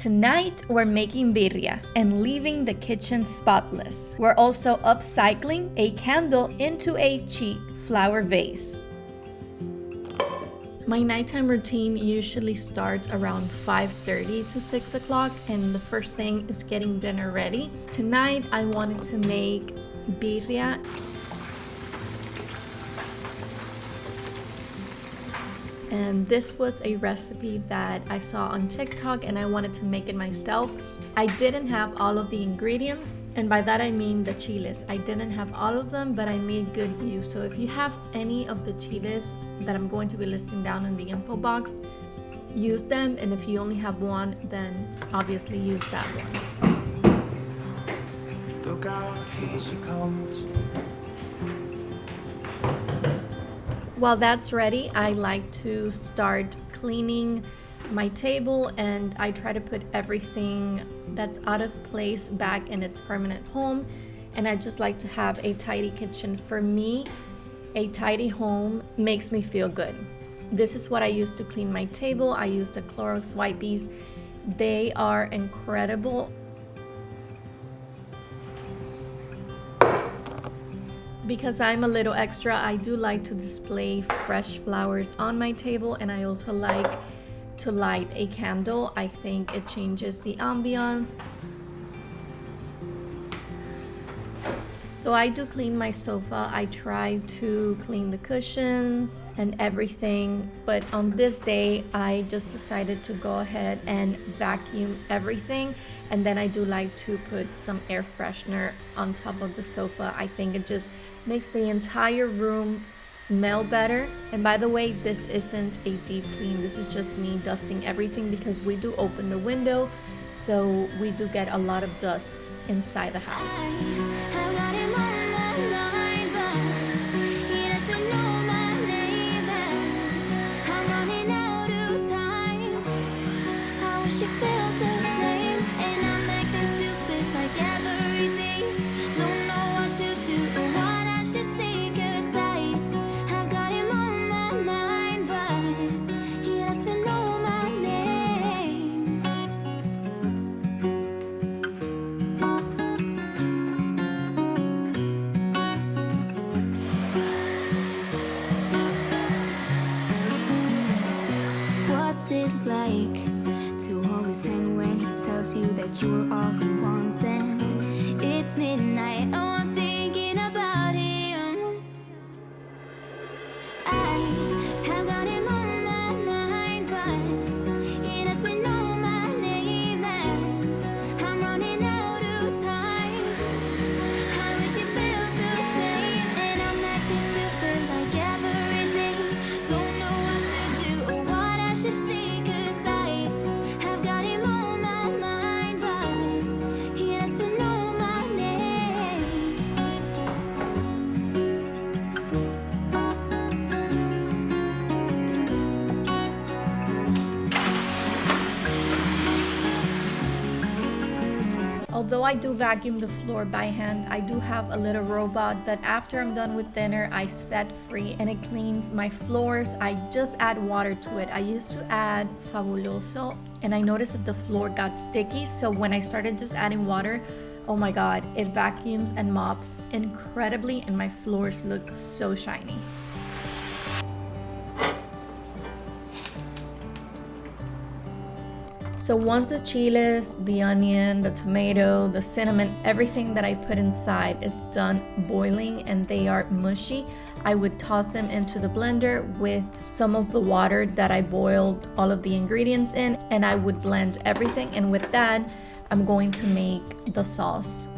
Tonight, we're making birria and leaving the kitchen spotless. We're also upcycling a candle into a cheap flower vase. My nighttime routine usually starts around 5:30 to 6 o'clock, and the first thing is getting dinner ready. Tonight, I wanted to make birria. And this was a recipe that I saw on TikTok and I wanted to make it myself. I didn't have all of the ingredients, and by that I mean the chiles. I didn't have all of them, but I made good use. So if you have any of the chiles that I'm going to be listing down in the info box, use them. And if you only have one, then obviously use that one. Look out, here she comes. While that's ready, I like to start cleaning my table, and I try to put everything that's out of place back in its permanent home. And I just like to have a tidy kitchen. For me, a tidy home makes me feel good. This is what I use to clean my table. I use the Clorox wipes. They are incredible. Because I'm a little extra, I do like to display fresh flowers on my table, and I also like to light a candle. I think it changes the ambiance. So I do clean my sofa. I try to clean the cushions and everything, but on this day I just decided to go ahead and vacuum everything. And then I do like to put some air freshener on top of the sofa. I think it just makes the entire room smell better. And by the way, this isn't a deep clean. This is just me dusting everything because we do open the window, so we do get a lot of dust inside the house. You were all he wants, and it's midnight. Oh, I'm thinking about him. I have got him on my mind, but he doesn't know my name, and I'm running out of time. I wish you felt the same, and I'm acting stupid like every day. Don't know what to do or what I should say, 'cause I have got him on my mind. Although I do vacuum the floor by hand, I do have a little robot that after I'm done with dinner, I set free and it cleans my floors. I just add water to it. I used to add Fabuloso and I noticed that the floor got sticky. So when I started just adding water, oh my God, it vacuums and mops incredibly and my floors look so shiny. So once the chiles, the onion, the tomato, the cinnamon, everything that I put inside is done boiling and they are mushy, I would toss them into the blender with some of the water that I boiled all of the ingredients in, and I would blend everything, and with that, I'm going to make the sauce.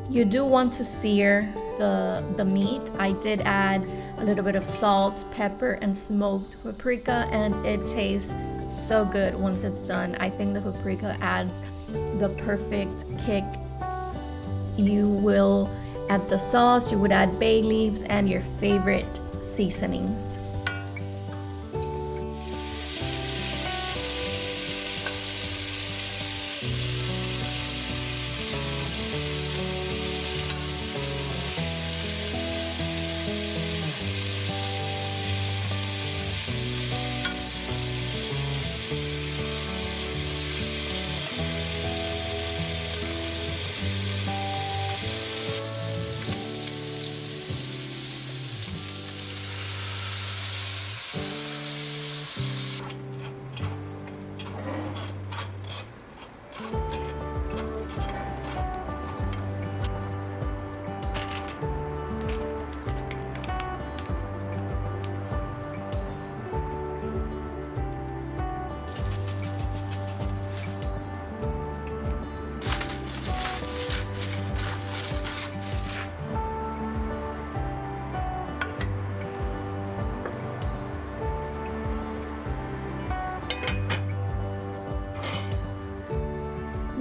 You do want to sear the meat. I did add a little bit of salt, pepper, and smoked paprika, and it tastes so good once it's done. I think the paprika adds the perfect kick. You will add the sauce, you would add bay leaves and your favorite seasonings.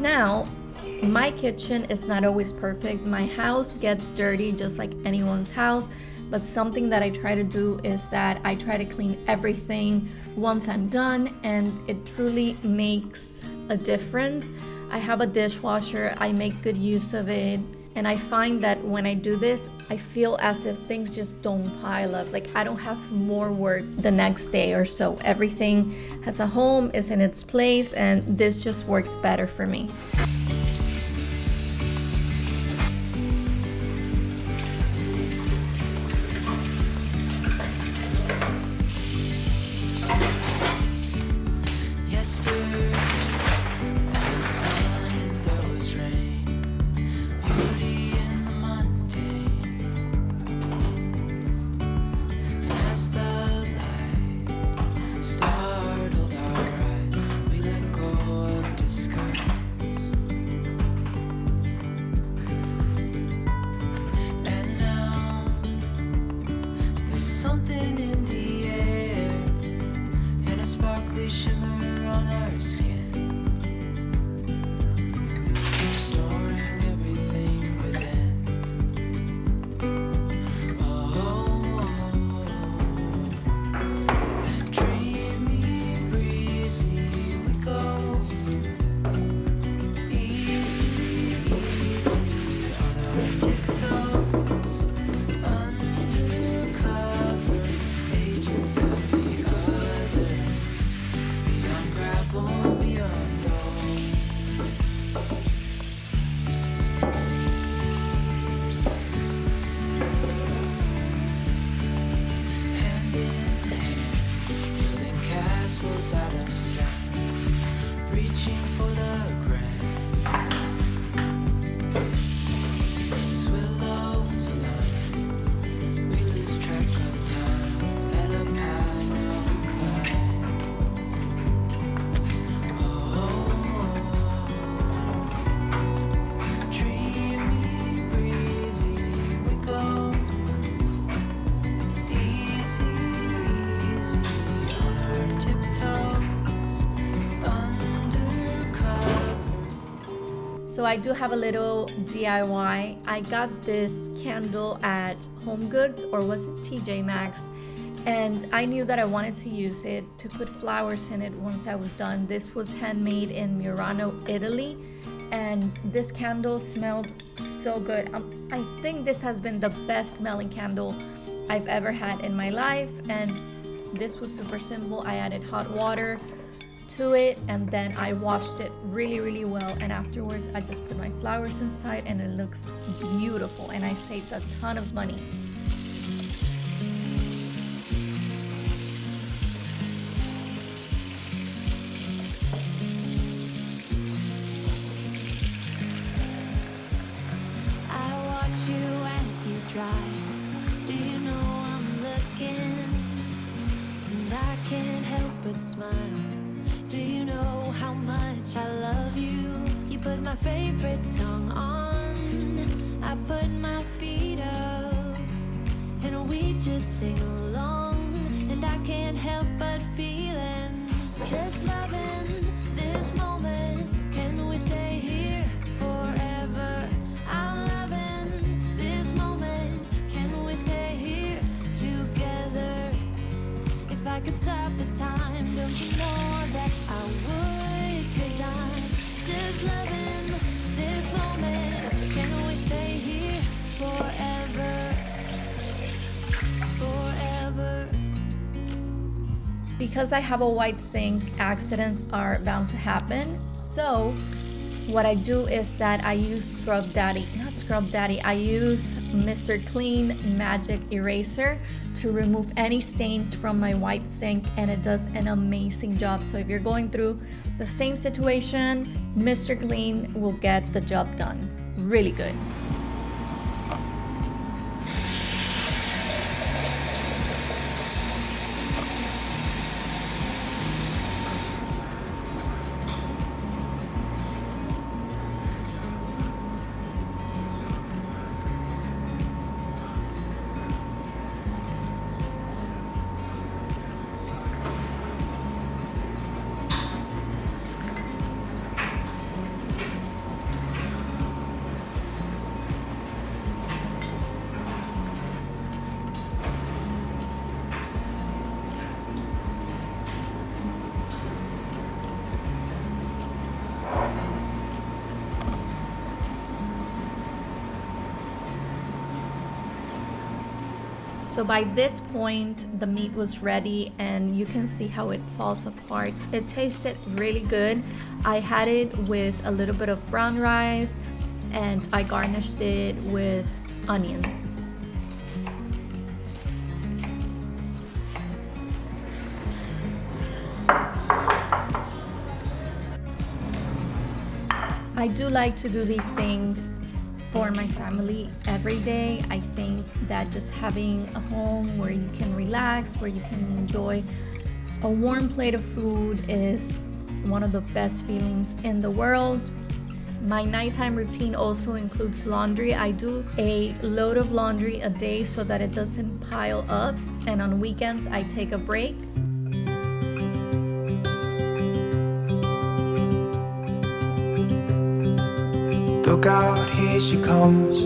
Now, my kitchen is not always perfect. My house gets dirty just like anyone's house, but something that I try to do is that I try to clean everything once I'm done, and it truly makes a difference. I have a dishwasher, I make good use of it, and I find that when I do this, I feel as if things just don't pile up. Like I don't have more work the next day or so. Everything has a home, is in its place, and this just works better for me. Shimmer on our skin, storing everything within. Dreamy, breezy, we go. Easy, easy on our tiptoes, undercover agents of the other. Beyond gravel, beyond gold. Hand in hand, building castles out of sand, reaching for the grand. As willows align, we lose track of time. Let a path now we climb. Dreamy, breezy, we go. Easy, easy on our tiptoes, undercover. So I do have a little DIY. I got this candle at Home Goods, or was it TJ Maxx? And I knew that I wanted to use it to put flowers in it once I was done. This was handmade in Murano, Italy, and this candle smelled so good. I think this has been the best smelling candle I've ever had in my life, and this was super simple. I added hot water to it, and then I washed it really well, and afterwards I just put my flowers inside, and it looks beautiful, and I saved a ton of money. I watch you as you drive. Do you know I'm looking? And I can't help but smile. Do you know how much I love you? You put my favorite song on, I put my feet up and we just sing along, and I can't help but feeling just loving this moment. Can we stay here forever? I'm loving this moment. Can we stay here together? If I could stop the time, don't you know that I would? 'Cause I'm just loving this moment. Can we stay here forever? Forever. Because I have a white sink, accidents are bound to happen. So what I do is that I use Scrub Daddy, not Scrub Daddy, I use Mr. Clean Magic Eraser to remove any stains from my white sink, and it does an amazing job. So if you're going through the same situation, Mr. Clean will get the job done. Really good. So by this point, the meat was ready, and you can see how it falls apart. It tasted really good. I had it with a little bit of brown rice, and I garnished it with onions. I do like to do these things for my family every day. I think that just having a home where you can relax, where you can enjoy a warm plate of food is one of the best feelings in the world. My nighttime routine also includes laundry. I do a load of laundry a day so that it doesn't pile up, and on weekends I take a break. Look out, here she comes.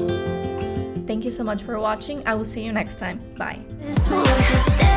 Thank you so much for watching. I will see you next time. Bye. This way, just stay